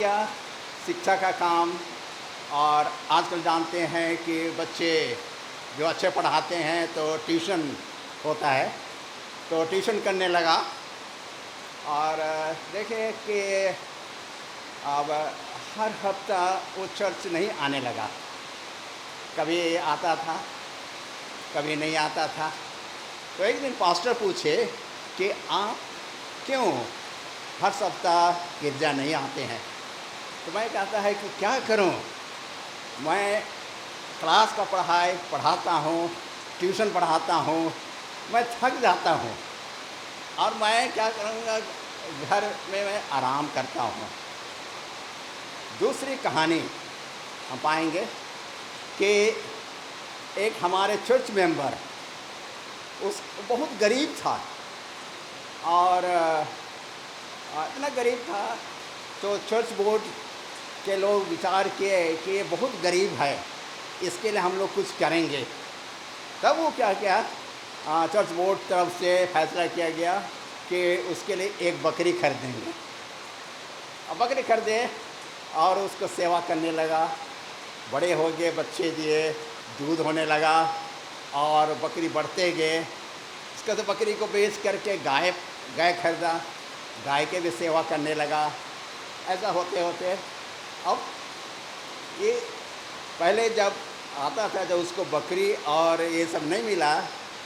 या शिक्षा का काम। और आजकल जानते हैं कि बच्चे जो अच्छे पढ़ाते हैं तो ट्यूशन होता है, तो ट्यूशन करने लगा। और देखे कि अब हर हफ्ता वो चर्च नहीं आने लगा। कभी आता था, कभी नहीं आता था। तो एक दिन पास्टर पूछे कि आप क्यों हर सप्ताह गिरजा नहीं आते हैं। तो मैं कहता है कि क्या करूं, मैं क्लास का पढ़ाई पढ़ाता हूं, ट्यूशन पढ़ाता हूं, मैं थक जाता हूं और मैं क्या करूंगा, घर में मैं आराम करता हूं। दूसरी कहानी हम पाएंगे कि एक हमारे चर्च मेंबर उस बहुत गरीब था और इतना गरीब था तो चर्च बोर्ड के लोग विचार किए कि ये बहुत गरीब है, इसके लिए हम लोग कुछ करेंगे। तब वो क्या किया, चर्च बोर्ड तरफ से फैसला किया गया कि उसके लिए एक बकरी खरीदेंगे। अब बकरी खरीदे और उसको सेवा करने लगा। बड़े हो गए, बच्चे दिए, दूध होने लगा और बकरी बढ़ते गए। उसका तो बकरी को बेच करके गाय खरीदा, गाय के भी सेवा करने लगा। ऐसा होते होते अब ये पहले जब आता था, जब उसको बकरी और ये सब नहीं मिला,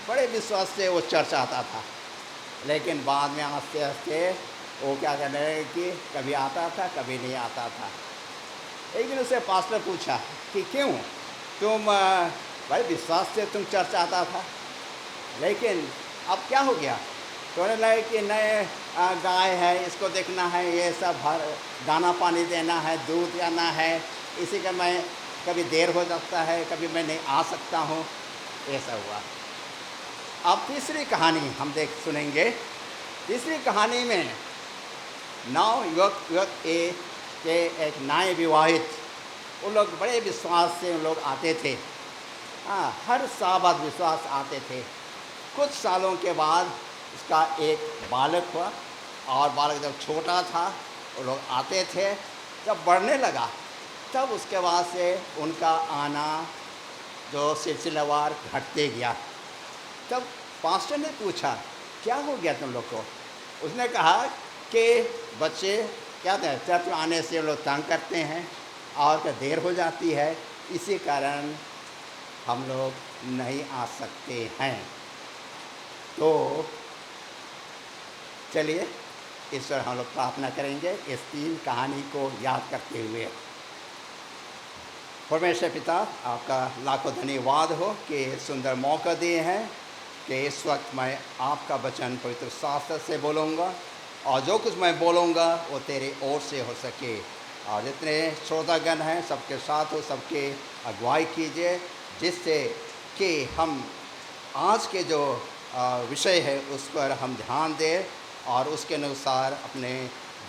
बड़े विश्वास से वो चर्च आता था। लेकिन बाद में आस्ते आस्ते वो क्या करने लगे कि कभी आता था, कभी नहीं आता था। एक दिन उससे पास्टर पूछा कि क्यों तुम बड़े विश्वास से तुम चर्च आता था, लेकिन अब क्या हो गया। तो उन्हें लगे कि नए गाय है, इसको देखना है, ये सब हर दाना पानी देना है, दूध देना है, इसी का मैं कभी देर हो जाता है, कभी मैं नहीं आ सकता हूँ। ऐसा हुआ। अब तीसरी कहानी हम सुनेंगे। तीसरी कहानी में 9 युवक के एक नए विवाहित, वो लोग बड़े विश्वास से उन लोग आते थे। हर साबत विश्वास आते थे। कुछ सालों के बाद उसका एक बालक हुआ और बालक जब छोटा था वो लोग आते थे। जब बढ़ने लगा तब उसके बाद से उनका आना जो सिलसिलेवार घटते गया। तब पास्टर ने पूछा क्या हो गया तुम लोग को। उसने कहा कि बच्चे क्या थे, चर्च आने से लोग तंग करते हैं और क्या देर हो जाती है, इसी कारण हम लोग नहीं आ सकते हैं। तो चलिए ईश्वर हम लोग प्रार्थना करेंगे इस 3 कहानी को याद करते हुए। परमेश्वर पिता, आपका लाखों धन्यवाद हो कि सुंदर मौका दिए हैं कि इस वक्त मैं आपका वचन पवित्र शास्त्र से बोलूँगा और जो कुछ मैं बोलूँगा वो तेरे ओर से हो सके। और जितने श्रोतागण हैं सबके साथ हो, सबके अगुवाई कीजिए, जिससे कि हम आज के जो विषय है उस पर हम ध्यान दें और उसके अनुसार अपने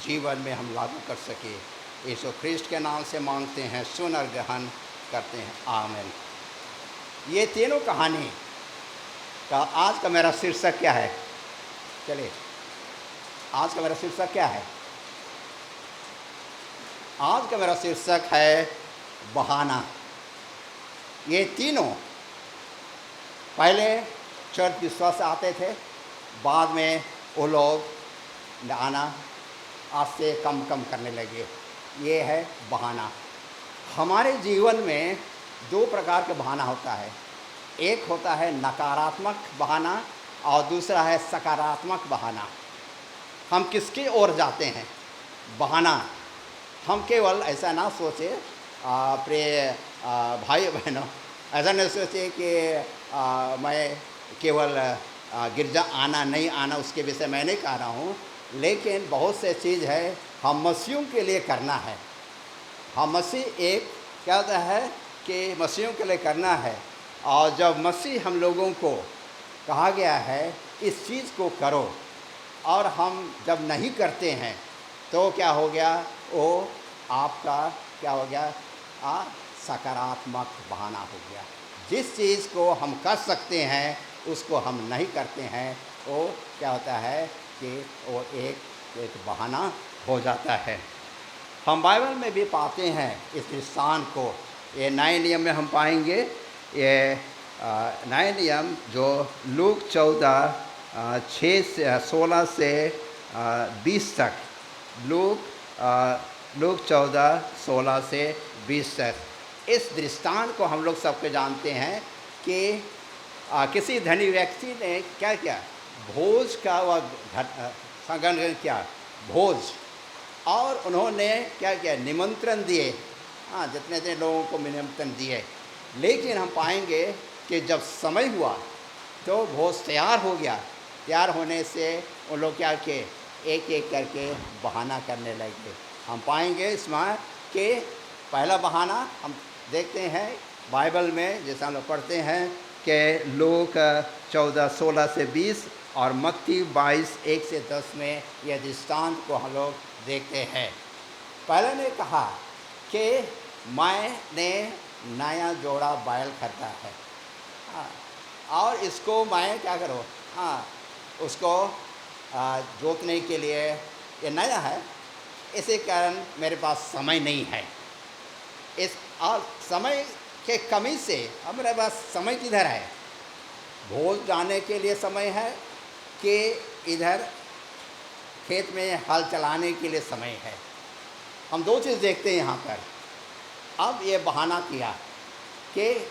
जीवन में हम लागू कर सके। यीशु ख्रिस्ट के नाम से मांगते हैं, सुन और ग्रहण करते हैं, आमीन। ये तीनों कहानी का आज का मेरा शीर्षक क्या है। चलिए, आज का मेरा शीर्षक क्या है। आज का मेरा शीर्षक है बहाना। ये तीनों पहले चर्च विश्वास से आते थे, बाद में वो लोग आना आज से कम करने लगे। ये है बहाना। हमारे जीवन में 2 प्रकार के बहाना होता है। एक होता है नकारात्मक बहाना और दूसरा है सकारात्मक बहाना। हम किसकी ओर जाते हैं बहाना। हम केवल ऐसा ना सोचे, प्रिय भाई बहनों, ऐसा नहीं सोचे कि मैं केवल गिरजा आना नहीं आना उसके विषय मैं नहीं कह रहा हूँ, लेकिन बहुत से चीज़ है हम मसीहों के लिए करना है। हम मसीह एक क्या होता है कि मसीहों के लिए करना है। और जब मसीह हम लोगों को कहा गया है इस चीज़ को करो और हम जब नहीं करते हैं तो क्या हो गया, वो आपका क्या हो गया, सकारात्मक बहाना हो गया। जिस चीज़ को हम कर सकते हैं उसको हम नहीं करते हैं, वो क्या होता है कि वो एक बहाना हो जाता है। हम बाइबल में भी पाते हैं इस दृष्टांत को। ये नए नियम में हम पाएंगे, ये नए नियम जो लूक 16 तक, लूक 14:16 से 20 तक, इस दृष्टांत को हम लोग सबके जानते हैं कि किसी धनी व्यक्ति ने क्या किया, भोज का वह संगठन किया, भोज, और उन्होंने क्या किया, निमंत्रण दिए, हाँ, जितने जितने लोगों को निमंत्रण दिए। लेकिन हम पाएंगे कि जब समय हुआ तो भोज तैयार हो गया। तैयार होने से उन लोग क्या किए, एक एक करके बहाना करने लगे। हम पाएंगे इसमें कि पहला बहाना हम देखते हैं बाइबल में, जैसे हम लोग पढ़ते हैं कि लूक 14:16 से 20 और मत्ती 22:1 से 10 में यह दृष्टांत को हम लोग देखते हैं। पहले ने कहा कि मैंने नया जोड़ा बैल खरीदा है, हाँ, और इसको मैं क्या करूँ, हाँ, उसको जोतने के लिए, ये नया है, इसी कारण मेरे पास समय नहीं है। इस और समय के कमी से हमारे पास समय किधर है, भोज जाने के लिए समय है कि इधर खेत में हल चलाने के लिए समय है। हम दो चीज़ देखते हैं यहाँ पर। अब ये बहाना किया कि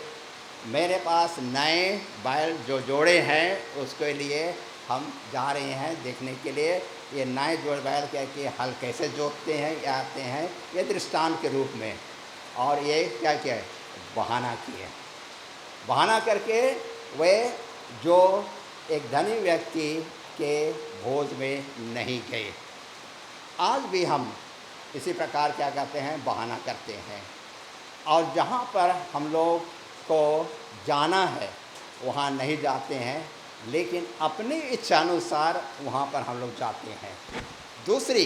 मेरे पास नए बैल जो जोड़े हैं उसके लिए हम जा रहे हैं देखने के लिए, ये नए जोड़ बैल क्या कि हल कैसे जोतते हैं या आते हैं, ये दृष्टांत के रूप में। और ये क्या किया, बहाना किए, बहाना करके वे जो एक धनी व्यक्ति के भोज में नहीं गए। आज भी हम इसी प्रकार क्या कहते हैं, बहाना करते हैं, और जहाँ पर हम लोग को जाना है वहाँ नहीं जाते हैं, लेकिन अपनी इच्छानुसार वहाँ पर हम लोग जाते हैं। दूसरी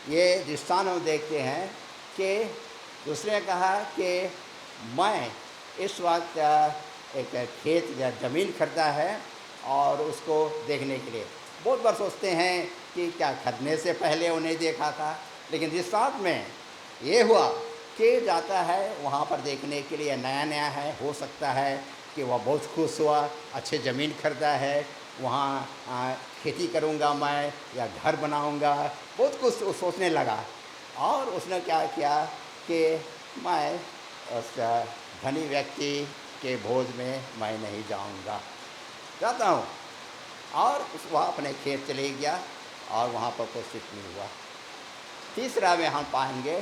ये दृष्टांत हम देखते हैं कि दूसरे ने कहा कि मैं इस वक्त एक खेत या ज़मीन खरीदा है और उसको देखने के लिए। बहुत बार सोचते हैं कि क्या खरीदने से पहले उन्हें देखा था, लेकिन दृष्टांत में ये हुआ कि जाता है वहाँ पर देखने के लिए, नया नया है, हो सकता है कि वह बहुत खुश हुआ, अच्छे ज़मीन खरीदा है, वहाँ खेती करूँगा मैं या घर बनाऊँगा, बहुत कुछ सोचने लगा। और उसने क्या किया कि मैं उस धनी व्यक्ति के भोज में मैं नहीं जाऊँगा, जाता हूँ, और वह अपने खेत चले गया और वहाँ पर कुछ कुछ नहीं हुआ। तीसरा में हम पाएंगे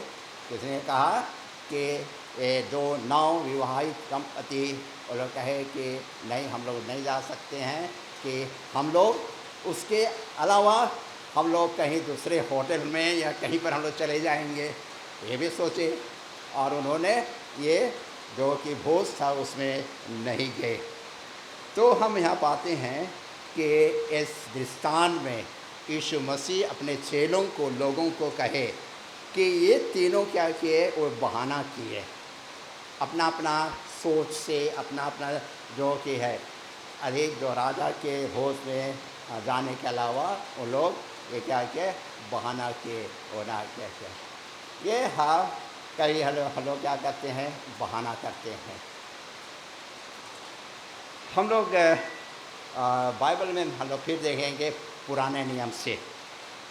किसने कहा कि ये जो नव विवाहित दंपति वो लोग कहे कि नहीं, हम लोग नहीं जा सकते हैं, कि हम लोग उसके अलावा हम लोग कहीं दूसरे होटल में या कहीं पर हम लोग चले जाएंगे, ये भी सोचे, और उन्होंने ये जो कि भोज था उसमें नहीं गए। तो हम यहाँ पाते हैं कि इस दृष्टांत में यीशु मसीह अपने चेलों को, लोगों को कहे कि ये तीनों क्या किए, वो बहाना किए, अपना अपना सोच से, अपना अपना जो कि है अधिक जो राजा के भोज में जाने के अलावा वो लोग ये क्या किए, बहाना किए, वो ना क्या ये, हाँ, कई हम लोग क्या करते हैं, बहाना करते हैं। हम लोग बाइबल में हम लोग फिर देखेंगे पुराने नियम से।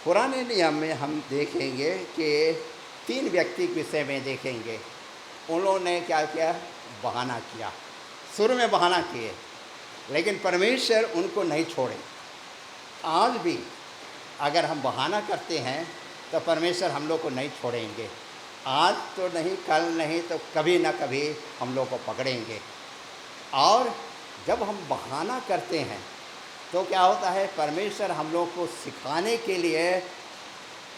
पुराने नियम में हम देखेंगे कि 3 व्यक्ति के विषय में देखेंगे। उन्होंने क्या किया, बहाना किया, शुरू में बहाना किए, लेकिन परमेश्वर उनको नहीं छोड़े। आज भी अगर हम बहाना करते हैं तो परमेश्वर हम लोग को नहीं छोड़ेंगे। आज तो नहीं, कल नहीं, तो कभी ना कभी हम लोग को पकड़ेंगे। और जब हम बहाना करते हैं तो क्या होता है, परमेश्वर हम लोग को सिखाने के लिए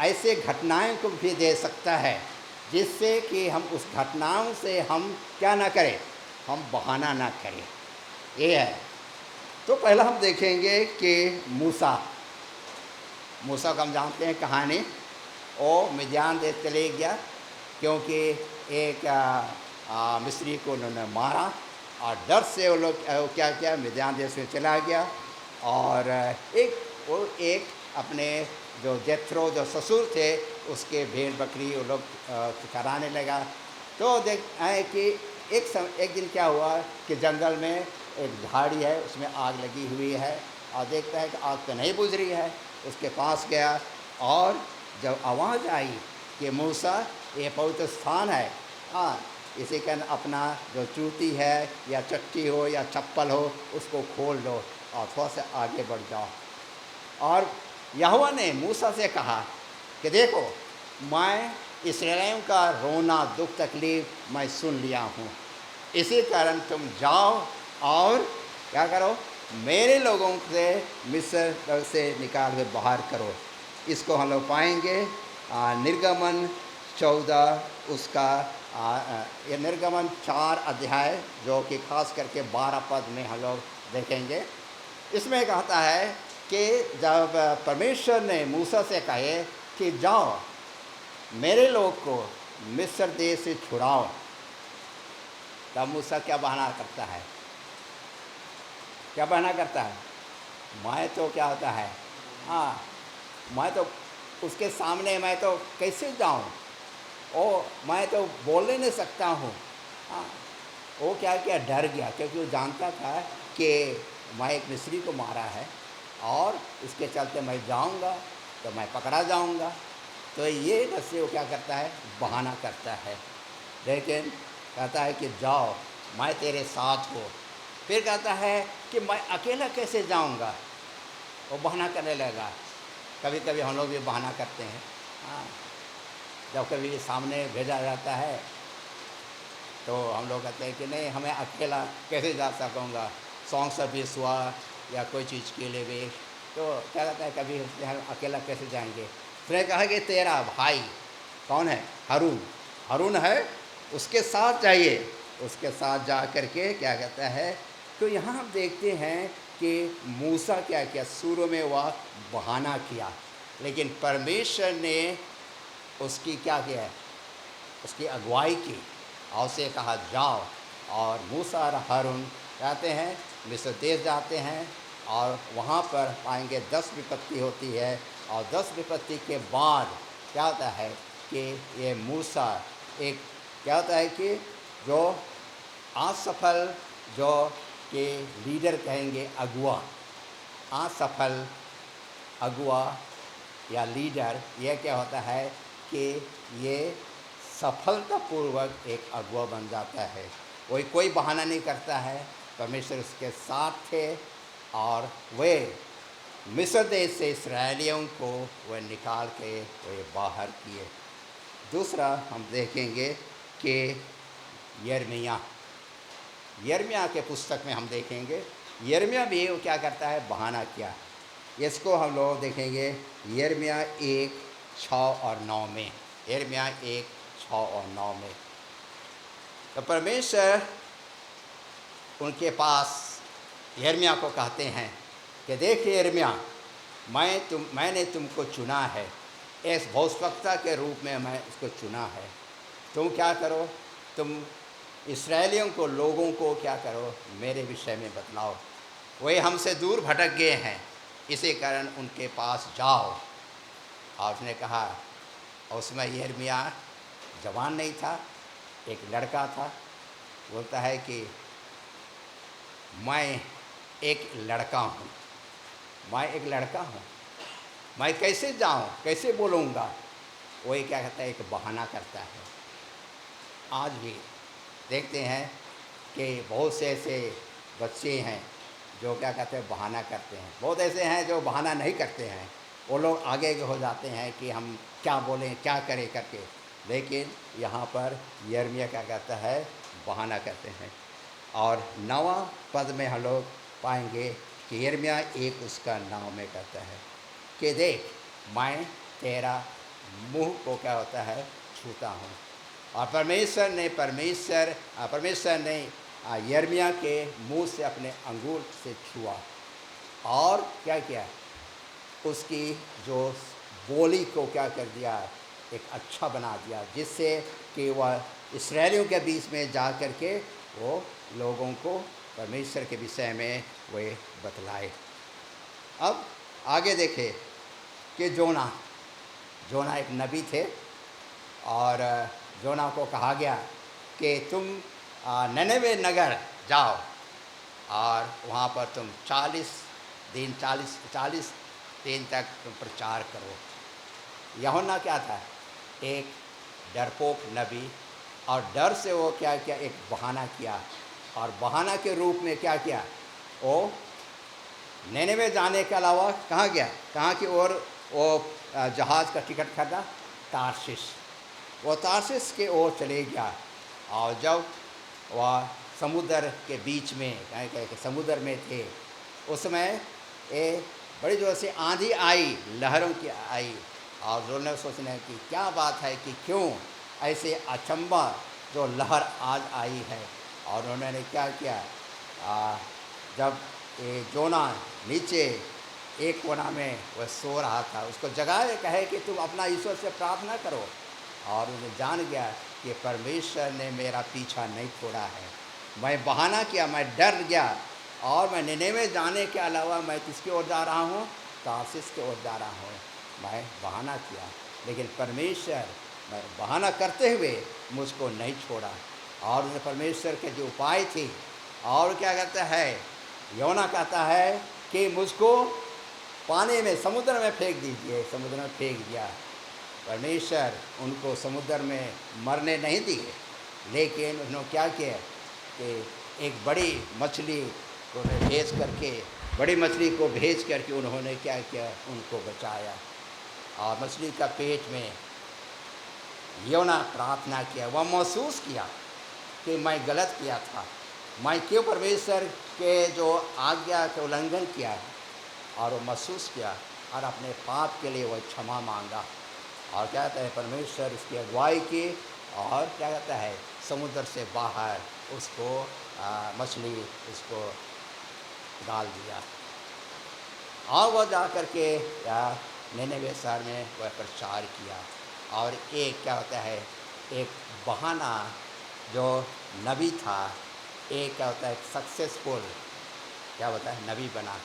ऐसे घटनाएं को भी दे सकता है जिससे कि हम उस घटनाओं से हम क्या ना करें, हम बहाना ना करें। ये है। तो पहला हम देखेंगे कि मूसा को हम जानते हैं कहानी। वो मिद्यान देश चले गया क्योंकि एक मिस्री को उन्होंने मारा, और डर से वो लोग क्या किया, मिद्यान देश में चला गया। और एक अपने जो जेथरो जो ससुर थे उसके भेड़ बकरी वो लोग चराने लगा। तो देख आए कि एक दिन क्या हुआ कि जंगल में एक झाड़ी है, उसमें आग लगी हुई है, और देखता है कि आग तो नहीं बुझ रही है। उसके पास गया, और जब आवाज़ आई कि मूसा ये पवित्र स्थान है, हाँ, इसी कारण अपना जो जूती है या चट्टी हो या चप्पल हो उसको खोल लो और थोड़ा सा आगे बढ़ जाओ। और यहोवा ने मूसा से कहा कि देखो, मैं इस्राएलियों का रोना दुख तकलीफ मैं सुन लिया हूँ, इसी कारण तुम जाओ और क्या करो, मेरे लोगों से मिस्र से निकाल के बाहर करो। इसको हम लोग पाएंगे निर्गमन 14 उसका ये निर्गमन 4 अध्याय, जो कि खास करके 12 पद में हम लोग देखेंगे। इसमें कहता है कि जब परमेश्वर ने मूसा से कहे कि जाओ मेरे लोग को मिस्र देश से छुड़ाओ, तब मूसा क्या बहाना करता है? क्या बहाना करता है? मैं तो क्या होता है, हाँ, मैं तो उसके सामने मैं तो कैसे जाऊं, ओ मैं तो बोल नहीं सकता हूँ। हाँ, वो क्या किया, डर गया, क्योंकि वो जानता था कि मैं एक मिस्री को मारा है और इसके चलते मैं जाऊंगा तो मैं पकड़ा जाऊंगा। तो ये डर से वो क्या करता है, बहाना करता है। लेकिन कहता है कि जाओ मैं तेरे साथ हूँ। फिर कहता है कि मैं अकेला कैसे जाऊंगा, वो बहाना करने लगा। कभी कभी हम लोग भी बहाना करते हैं। हाँ, जब कभी सामने भेजा जाता है तो हम लोग कहते हैं कि नहीं, हमें अकेला कैसे जा सकूँगा, सॉन्ग सर्विस हुआ या कोई चीज़ के लिए भी, तो क्या कहता है कभी हम अकेला कैसे जाएंगे। फिर कहा कि तेरा भाई कौन है, हारून है, उसके साथ जाइए। उसके साथ जा कर के क्या कहता है, तो यहाँ हम देखते हैं कि मूसा क्या किया, शुरू में वह बहाना किया, लेकिन परमेश्वर ने उसकी क्या किया, उसकी अगुवाई की और उसे कहा जाओ। और मूसा और हारून जाते हैं, मिस्र देश जाते हैं, और वहाँ पर पाएंगे 10 विपत्ति होती है। और 10 विपत्ति के बाद क्या होता है कि ये मूसा एक क्या होता है कि जो असफल, जो कि लीडर कहेंगे अगुआ, असफल अगुआ या लीडर, ये क्या होता है कि ये सफलतापूर्वक एक अगुआ बन जाता है। कोई बहाना नहीं करता है, परमेश्वर उसके साथ थे और वे मिस्र देश से इसराइलियों को वह निकाल के वे बाहर किए। दूसरा हम देखेंगे कि यिर्मयाह के पुस्तक में हम देखेंगे, यिर्मयाह भी वो क्या करता है, बहाना किया। इसको हम लोग देखेंगे यिर्मयाह 1:6-9 में। यिर्मयाह 1:6-9 में तो परमेश्वर उनके पास यिर्मयाह को कहते हैं कि देख यिर्मयाह, मैंने तुमको चुना है, इस भविष्यवक्ता के रूप में मैं उसको चुना है। तुम क्या करो, तुम इस्राएलियों को, लोगों को क्या करो, मेरे विषय में बतलाओ। वे हमसे दूर भटक गए हैं, इसी कारण उनके पास जाओ। और उसने कहा, और उसमें यिर्मयाह जवान नहीं था, एक लड़का था। बोलता है कि मैं एक लड़का हूँ, मैं कैसे जाऊँ, कैसे बोलूँगा। वही क्या कहता है, एक बहाना करता है। आज भी देखते हैं कि बहुत से ऐसे बच्चे हैं जो क्या कहते हैं, बहाना करते हैं। बहुत ऐसे हैं जो बहाना नहीं करते हैं, वो लोग आगे हो जाते हैं कि हम क्या बोलें, क्या करें करके। लेकिन यहाँ पर यिर्मयाह क्या कहता है, बहाना करते हैं। और 9वां पद में हम लोग पाएंगे कि यिर्मयाह 1 उसका 9 में कहता है कि देख, मैं तेरा मुंह को क्या होता है, छूता हूँ। और परमेश्वर ने यिर्मयाह के मुंह से अपने अंगूर से छुआ और क्या किया, उसकी जो बोली को क्या कर दिया, एक अच्छा बना दिया, जिससे कि वह इस्राएलियों के बीच में जा कर के वो लोगों को परमेश्वर के विषय में वे बतलाए। अब आगे देखें कि जोना एक नबी थे और जोना को कहा गया कि तुम ननवे नगर जाओ और वहाँ पर तुम 40 दिन तक तुम प्रचार करो। यूहन्ना क्या था? एक डरपोक नबी, और डर से वो क्या किया, एक बहाना किया, और बहाना के रूप में क्या किया, वो निनेवे जाने के अलावा कहाँ गया, कहाँ की ओर वो जहाज़ का टिकट खरीदा, तार्शिश। वो तार्शिश के ओर चले गया, और जब वह समुद्र के बीच में कहीं समुद्र में थे, उस समय एक बड़ी जोर से आंधी आई, लहरों की आई, और उन्होंने सोचने की क्या बात है कि क्यों ऐसे अचंबा जो लहर आज आई है। और उन्होंने क्या किया, जब ये जोना नीचे एक कोना में वह सो रहा था, उसको जगाए, कहे कि तुम अपना ईश्वर से प्रार्थना करो। और उन्हें जान गया कि परमेश्वर ने मेरा पीछा नहीं छोड़ा है। मैं बहाना किया, मैं डर गया, और मैं निनेवे जाने के अलावा मैं किसकी ओर जा रहा हूँ, तार्शीश की ओर जा रहा हूँ। मैं बहाना किया, लेकिन परमेश्वर मैं बहाना करते हुए मुझको नहीं छोड़ा। और उन्हें परमेश्वर के जो उपाय थी, और क्या कहता है, योना कहता है कि मुझको पानी में, समुद्र में फेंक दीजिए। समुद्र में फेंक दिया। परमेश्वर उनको समुद्र में मरने नहीं दिए, लेकिन उन्होंने क्या किया कि एक बड़ी मछली को भेज करके, बड़ी मछली को भेज करके उन्होंने क्या किया, उनको बचाया। और मछली का पेट में योना प्रार्थना किया, वह महसूस किया कि मैं गलत किया था, मैं क्यों परमेश्वर के जो आज्ञा का उल्लंघन किया, और वो महसूस किया, और अपने पाप के लिए वह क्षमा मांगा। और क्या कहता है, परमेश्वर उसकी अगुवाई की, और क्या कहता है, समुद्र से बाहर उसको मछली उसको डाल दिया। और वह जा कर के निनेवे शहर में वह प्रचार किया। और एक क्या होता है, एक बहाना जो नबी था, एक क्या होता है, सक्सेसफुल क्या होता है, नबी बना।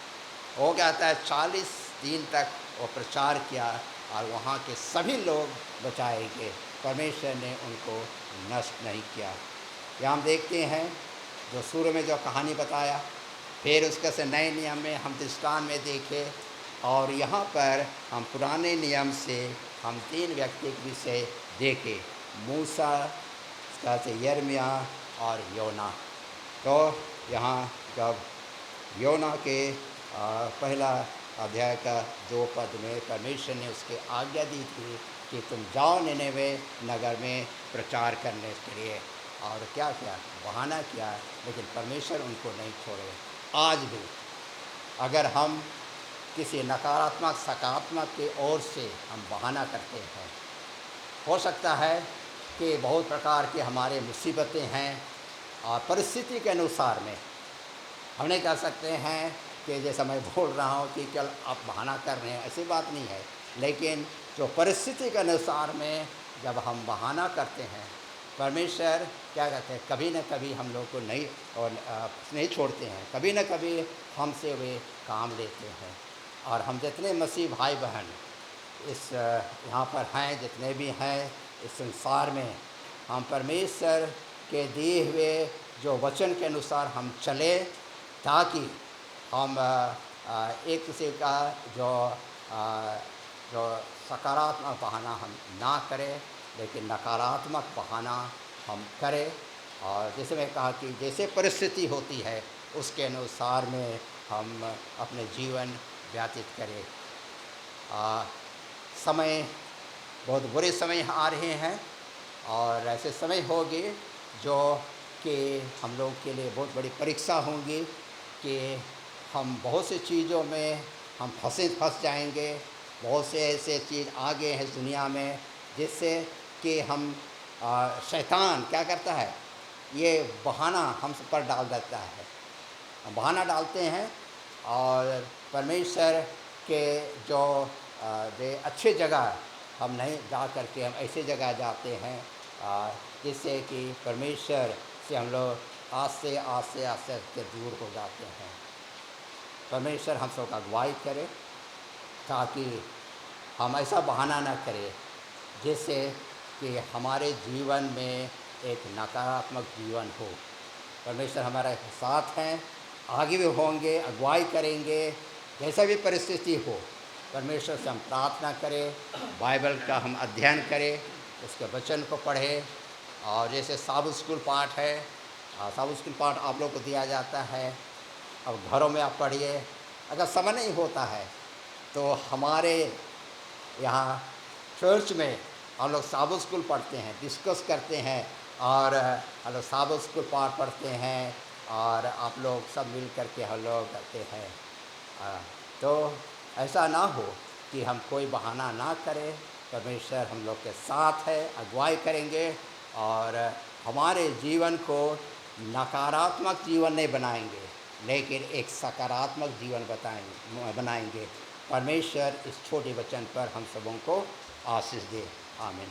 वो क्या होता है, 40 दिन तक वो प्रचार किया, और वहाँ के सभी लोग बचाए गए। परमेश्वर ने उनको नष्ट नहीं किया। यहाँ हम देखते हैं जो शुरू में जो कहानी बताया, फिर उसके से नए नियम में हम दृष्टांत में देखे, और यहाँ पर हम पुराने नियम से हम 3 व्यक्ति के विषय देखे, मूसा, उसका से यिर्मयाह और योना। तो यहाँ जब योना के पहला अध्याय का 2 पद में परमेश्वर ने उसके आज्ञा दी थी कि तुम जाओ निनेवे नगर में प्रचार करने के लिए, और क्या किया, बहाना किया, लेकिन परमेश्वर उनको नहीं छोड़े। आज भी अगर हम किसी नकारात्मक सकारात्मक की ओर से हम बहाना करते हैं, हो सकता है कि बहुत प्रकार के हमारे मुसीबतें हैं, और परिस्थिति के अनुसार में हम नहीं कह सकते हैं कि जैसा मैं बोल रहा हूँ कि चल आप बहाना कर रहे हैं, ऐसी बात नहीं है। लेकिन जो परिस्थिति के अनुसार में जब हम बहाना करते हैं, परमेश्वर क्या कहते हैं, कभी न कभी हम लोग को नहीं छोड़ते हैं, कभी न कभी हमसे वे काम लेते हैं। और हम जितने मसीह भाई बहन इस यहाँ पर हैं, जितने भी हैं इस संसार में, हम परमेश्वर के दिए हुए जो वचन के अनुसार हम चले, ताकि हम एक दूसरे का जो सकारात्मक बहाना हम ना करें, लेकिन नकारात्मक बहाना हम करें। और जैसे मैं कहा कि जैसे परिस्थिति होती है उसके अनुसार में हम अपने जीवन व्यतीत करें। समय, बहुत बुरे समय आ रहे हैं, और ऐसे समय होंगे जो कि हम लोग के लिए बहुत बड़ी परीक्षा होंगी, कि हम बहुत सी चीज़ों में हम फंस जाएंगे। बहुत से ऐसे चीज़ आ गए हैं दुनिया में, जिससे कि हम शैतान क्या करता है, ये बहाना हम सब पर डाल देता है। हम बहाना डालते हैं, और परमेश्वर के जो अच्छे जगह हम नहीं जा करके हम ऐसे जगह जाते हैं जिससे कि परमेश्वर से हम लोग आस्ते के दूर हो जाते हैं। परमेश्वर हम सब का अगुवाई करे, ताकि हम ऐसा बहाना ना करें जिससे कि हमारे जीवन में एक नकारात्मक जीवन हो। परमेश्वर हमारे साथ हैं, आगे भी होंगे, अगुवाई करेंगे, जैसा भी परिस्थिति हो। परमेश्वर से हम प्रार्थना करें, बाइबल का हम अध्ययन करें, उसके वचन को पढ़ें। और जैसे साबुत स्कूल पाठ है, साबुत स्कूल पाठ आप लोग को दिया जाता है, अब घरों में आप पढ़िए। अगर समय नहीं होता है तो हमारे यहाँ चर्च में हम लोग साबुत स्कूल पढ़ते हैं, डिस्कस करते हैं, और हम लोग साबुत स्कूल पाठ पढ़ते हैं, और आप लोग सब मिल कर के हम लोग करते हैं। तो ऐसा ना हो कि हम कोई बहाना ना करें। परमेश्वर हम लोग के साथ है, अगुवाई करेंगे, और हमारे जीवन को नकारात्मक जीवन नहीं बनाएंगे, लेकिन एक सकारात्मक जीवन बनाएंगे। परमेश्वर इस छोटे वचन पर हम सबों को आशीष दे। आमीन।